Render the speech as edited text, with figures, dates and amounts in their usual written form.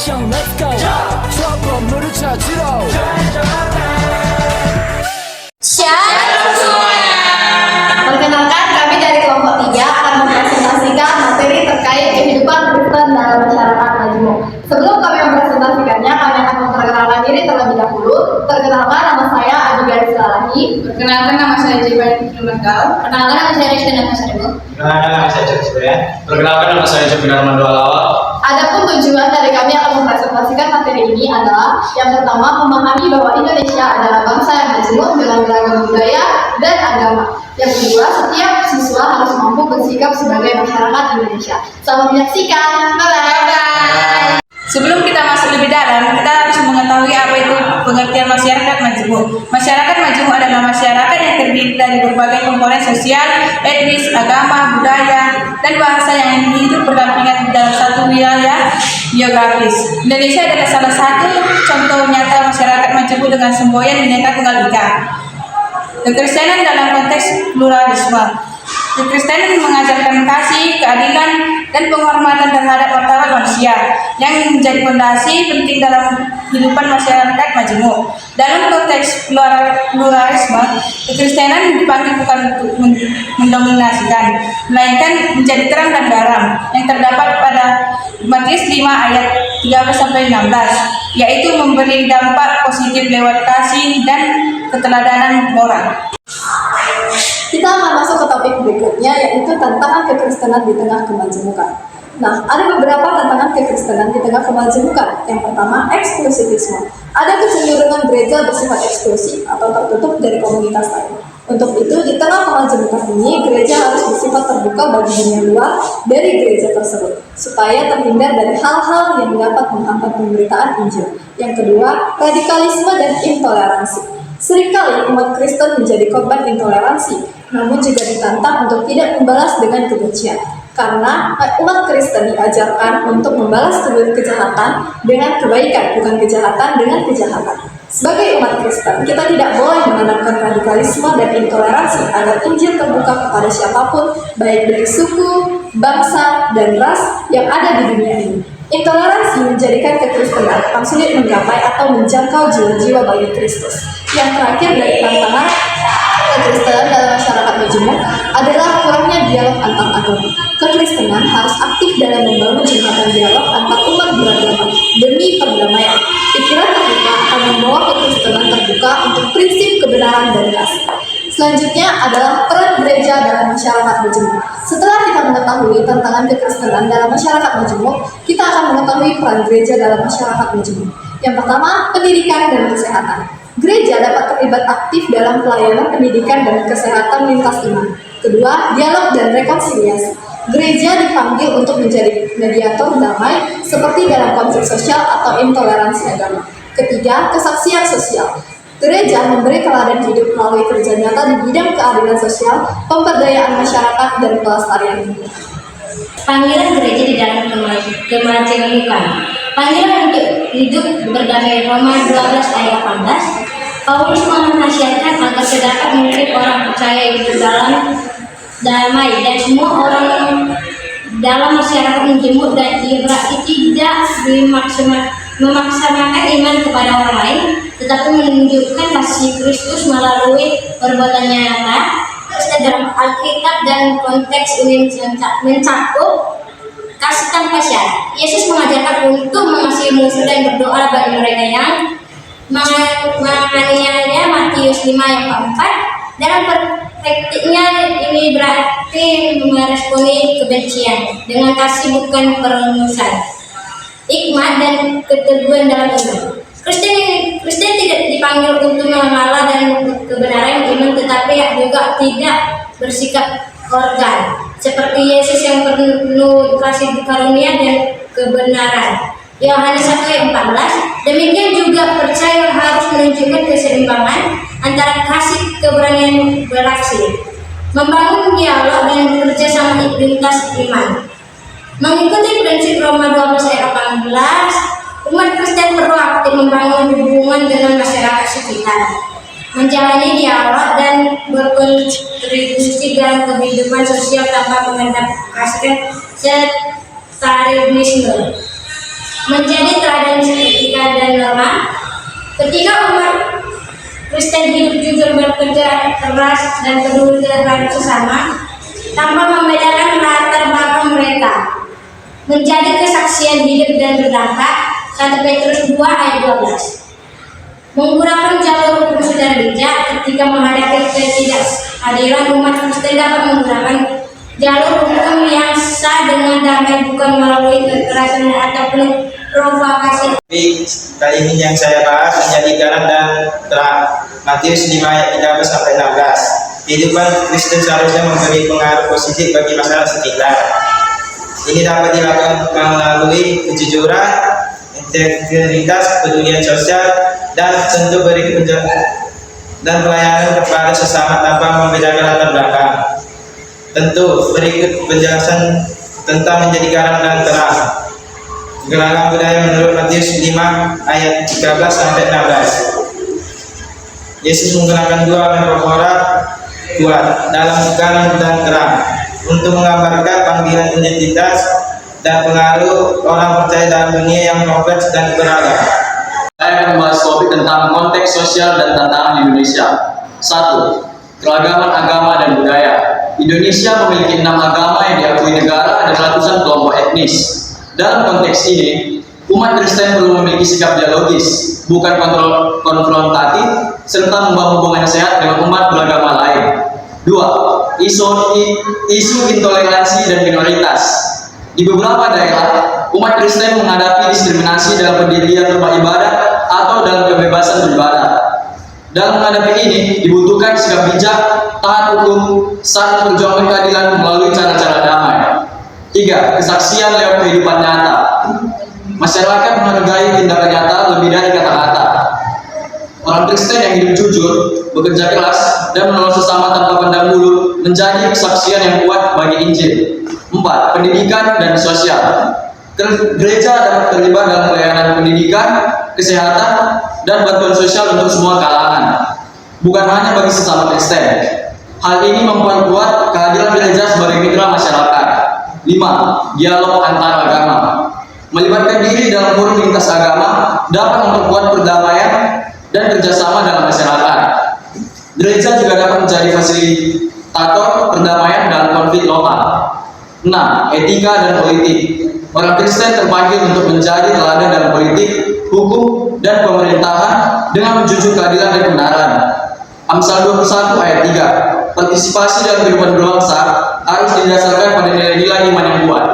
action let's go 추억 건물을 찾으러 Shalom semuanya. Perkenalkan, kami dari kelompok 3 akan mempresentasikan materi terkait kehidupan Kristen dalam masyarakat Majemuk. Sebelum kami mempresentasikannya, kami akan memperkenalkan diri terlebih dahulu. Perkenalkan, nama saya Abigail Salahi. Perkenalkan, nama saya Jiban Numerkal. Perkenalkan, nama saya Rizkyana Pasaribu. Perkenalkan, nama saya Joko Surya. Perkenalkan, nama saya Joko Darmanto Alawa. Adapun tujuan dari kami akan mempresentasikan materi ini adalah yang pertama, memahami bahwa Indonesia adalah bangsa yang majemuk dengan beragam budaya dan agama. Yang kedua, setiap siswa harus mampu bersikap sebagai masyarakat Indonesia. Selamat menyaksikan. Bye-bye. Sebelum kita masuk lebih dalam, kita harus mengetahui apa itu pengertian masyarakat majemuk. Masyarakat majemuk adalah masyarakat yang terdiri dari berbagai komponen sosial, etnis, agama, budaya, dan bahasa yang hidup berdampingan dalam satu wilayah geografis. Indonesia adalah salah satu contoh nyata masyarakat majemuk dengan semboyan Bhinneka Tunggal Ika. Kekristenan dalam konteks pluralisme. Kekristenan mengajarkan kasih, keadilan, dan penghormatan terhadap martabat manusia yang menjadi fondasi penting dalam kehidupan masyarakat majemuk. Dalam konteks pluralisme, kekristenan dipanggil bukan untuk mendominasikan, melainkan menjadi terang dan garam yang terdapat pada Matius 5 ayat 13-16, yaitu memberi dampak positif lewat kasih dan keteladanan moral. Kita akan masuk ke topik berikutnya, yaitu tantangan kekristenan di tengah kemajemukan. Nah, ada beberapa tantangan kekristenan di tengah kemajemukan. Yang pertama, eksklusivisme. Ada kecenderungan gereja bersifat eksklusif atau tertutup dari komunitas lain. Untuk itu, di tengah kemajemukan ini, gereja harus bersifat terbuka bagi dunia luar dari gereja tersebut, supaya terhindar dari hal-hal yang dapat menghambat pemberitaan Injil. Yang kedua, radikalisme dan intoleransi. Seringkali umat Kristen menjadi korban intoleransi, namun juga ditantang untuk tidak membalas dengan kebencian. Karena umat Kristen diajarkan untuk membalas kejahatan dengan kebaikan, bukan kejahatan dengan kejahatan. Sebagai umat Kristen, kita tidak boleh menanamkan radikalisme dan intoleransi agar Injil terbuka kepada siapapun, baik dari suku, bangsa, dan ras yang ada di dunia ini. Intoleransi menjadikan kekristenan akan sulit menggapai atau menjangkau jiwa-jiwa bagi Kristus. Yang terakhir dari tantangan kekristenan dalam masyarakat majemuk adalah kurangnya dialog antar agama. Kekristenan harus aktif dalam membangun jembatan dialog antar umat beragama demi perdamaian. Pikiran terbuka akan membawa kekristenan terbuka untuk prinsip kebenaran dan kasih. Selanjutnya adalah peran gereja dalam masyarakat majemuk. Setelah kita mengetahui tantangan kekristenan dalam masyarakat majemuk, kita akan mengetahui peran gereja dalam masyarakat majemuk. Yang pertama, pendidikan dan kesehatan. Gereja dapat terlibat aktif dalam pelayanan pendidikan dan kesehatan lintas iman. Kedua, dialog dan rekonsiliasi. Gereja dipanggil untuk menjadi mediator damai seperti dalam konflik sosial atau intoleransi agama. Ketiga, kesaksian sosial. Gereja memberi teladan hidup melalui kerja nyata di bidang keadilan sosial, pemberdayaan masyarakat, dan pelestarian lingkungan. Panggilan gereja di dalam kemajemukan. Panggilan untuk hidup berdamai Roma 12 ayat 18. Paulus menasihatkan agar terdapat mendidik orang percaya hidup dalam damai dan semua orang dalam masyarakat majemuk, dan ia berarti tidak memaksanakan iman kepada orang lain, tetapi menunjukkan kasih Kristus melalui perbuatan nyata. Dalam Alkitab dan konteks ini mencakup kasih tanpa syarat. Yesus mengajarkan untuk mengasihi musuh dan berdoa bagi mereka yang menganiaya, Matius 5 ayat 4. Dalam praktiknya ini berarti meresponi kebencian dengan kasih, bukan permusuhan, hikmat dan keteguhan dalam iman. Kristen tidak dipanggil untuk mengalah dan kebenaran iman, tetapi juga tidak bersikap organ seperti Yesus yang penuh kasih karunia dan kebenaran. Yohanes 1 ayat 14. Demikian juga percaya harus menunjukkan keseimbangan antara kasih keberanian beraksi, membangun dialog dan bekerja sama lintas iman. Mengikuti prinsip Roma 12 ayat 18, umat Kristen perlu aktif membangun hubungan dengan masyarakat sekitar, menjalani dialog dan berkontribusi dalam kehidupan sosial tanpa mengendapaskan sektarisme. menjadi teladan etika dan norma. Ketika umat Kristen hidup jujur, bekerja keras, dan peduli terhadap sesama tanpa membedakan latar belakang mereka, menjadi kesaksian hidup dan berdampak. 1 Petrus 2 ayat 12. Menggunakan jalur hukum secara bijak ketika menghadapi ketidakhadiran umat Kristen dapat menggunakan jalur hukum yang sah dengan damai, bukan melalui kekerasan ataupun provokasi. Kali ini yang saya bahas menjadi garam dan terang. Matius 5 ayat 13 sampai 16. Kehidupan Kristen seharusnya memberi pengaruh positif bagi masyarakat sekitar. Ini dapat dilakukan melalui kejujuran, integritas, kepedulian sosial, dan tentu beri dan pelayanan kepada sesama tanpa membedakan latar belakang. Tentu berikut penjelasan tentang menjadi garam dan terang. Gerakan budaya menurut Matius 5 ayat 13 sampai 16. Yesus menggunakan 2 metafora kuat dalam garam dan terang untuk menggambarkan panggilan identitas dan pengaruh orang percaya dalam dunia yang kompleks dan beragam. Saya akan membahas topik tentang konteks sosial dan tantangan di Indonesia. 1. Keragaman agama dan budaya. Indonesia memiliki 6 agama yang diakui negara dan ratusan kelompok etnis. Dalam konteks ini, umat Kristen perlu memiliki sikap dialogis, bukan konfrontatif, serta membangun hubungan sehat dengan umat beragama lain. 2. Isu intoleransi dan minoritas. Di beberapa daerah, umat Kristen menghadapi diskriminasi dalam pendirian rumah ibadah atau dalam kebebasan beribadah. Dalam menghadapi ini, dibutuhkan sikap bijak, taat hukum, saat memperjuangkan keadilan melalui cara-cara damai. 3. Kesaksian lewat kehidupan nyata. Masyarakat menghargai tindakan nyata lebih dari kata-kata. Orang Kristen yang hidup jujur, bekerja keras, dan menolong sesama tanpa pandang bulu menjadi kesaksian yang kuat bagi Injil. 4. Pendidikan dan sosial. Gereja dapat terlibat dalam pelayanan pendidikan, kesehatan, dan bantuan sosial untuk semua kalangan, bukan hanya bagi sesama Kristen. Hal ini memperkuat kehadiran gereja sebagai mitra masyarakat. 5. Dialog antar agama. Melibatkan diri dalam forum lintas agama dapat memperkuat perdamaian dan kerjasama dalam masyarakat. Gereja juga dapat menjadi fasilitator perdamaian dalam konflik lokal. 6. Etika dan politik. Orang Kristen terpanggil untuk menjadi teladan dalam politik, hukum, dan pemerintahan dengan menjunjung keadilan dan kebenaran. Amsal 21 ayat 3. Partisipasi dalam kehidupan berbangsa harus didasarkan pada nilai-nilai iman yang kuat.